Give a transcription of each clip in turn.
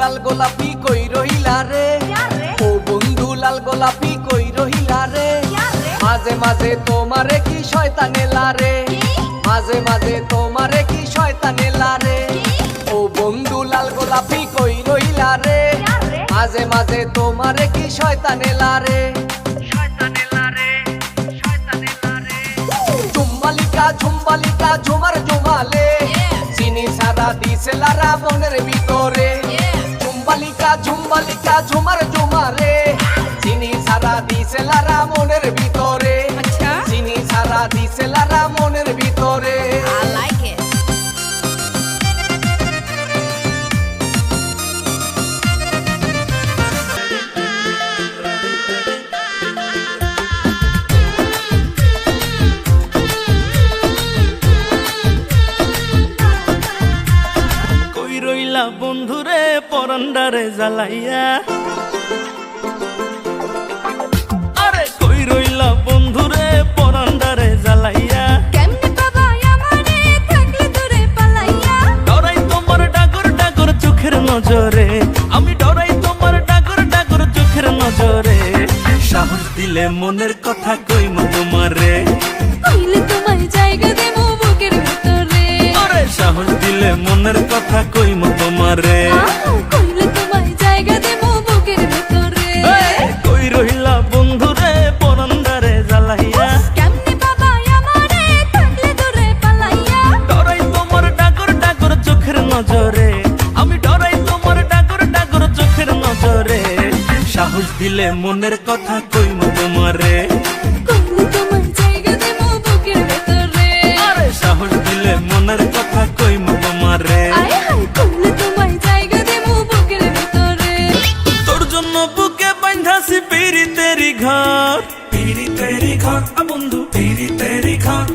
লাল গোলাপি কই রহিলা রে, ও বন্ধু লাল গোলাপি কই রহিলা রে, মাঝে মাঝে তোমারে কি শয়তানে লারে, মাঝে মাঝে তোমারে কি শয়তানে লারে, ও বন্ধু লাল গোলাপি কই রহিলা রে, মাঝে মাঝে তোমারে কি শয়তানে লারে, শয়তানে লারে, শয়তানে লারে। ঝুম্বালিকা ঝুম্বালিকা ঝুমার ঝুমালে, চিনি সারা দিছে লারা মনের ভিতরে, ঝুম্বালিকা ঝুম্বালিকা ঝুমার ঝুমারে, চিনি সারা দিছে লারা মনের ভিতরে, চিনি সারা দিছে লারা মনের ভিতরে। বন্ধুরে পরান্ডারে জ্বালাইয়া, আরে কই রইলা বন্ধুরে পরান্ডারে জ্বালাইয়া, কেমনে বাবা আমারে থাকলে দূরে পালাইয়া, ডরাই তোমার ডাগর ডাগর চোখের নজরে, আমি ডরাই তোমার ডাগর ডাগর চোখের নজরে, সাহস দিলে মনের কথা কইমু তোমারে, কইলে তোমায় জায়গা দেবো বুকের ভিতরে, আরে সাহস দিলে মনের কথা কইমু তোমারে, কইলে তোমায় জায়গা দেবো বুকের ভিতরে। কই রইলা বন্ধুরে পরান্ডারে জ্বালাইয়া, কেমনে বাবা আমারে থাকলে দূরে পালাইয়া, ডরাই তোমার ডাগর ডাগর চোখের নজরে, আমি ডরাই তোমার ডাগর ডাগর চোখের নজরে, সাহস দিলে মনের কথা কইমু তোমারে, কইলে তোমায় জায়গা দেবো বুকের ভিতরে, আরে সাহস দিলে মনের কথা কইমু তোমারে, আয় হায় কইলে তোমায় জায়গা দেবো বুকের ভিতরে। তোর জন্য বুকে বাঁধাছি পিরিতেরি ঘর, পিরিতেরি ঘর বন্ধু পিরিতেরি ঘর,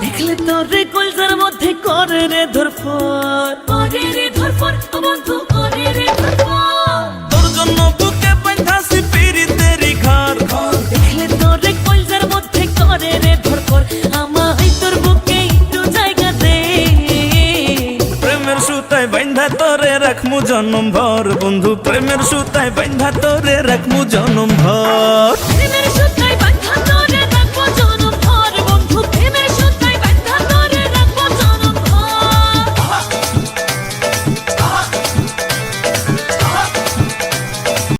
দেখলে তোরে কলজার মধ্যে করে রে ধরফর, ওরে রে ধরফর ও বন্ধু ওরে রে ধরফর, তোর জন্য বুকে বাঁধাছি পিরিতেরি ঘর, দেখলে তোরে কলজার মধ্যে করে রে ধরফর, আমায় তোর বুকে একটু জায়গা দে, প্রেমের সুতায় বাঁধা তোরে রাখমু জনম ভর, বন্ধু প্রেমের সুতায় বাঁধা তোরে রাখমু জনম ভর। প্রেমের সুতায়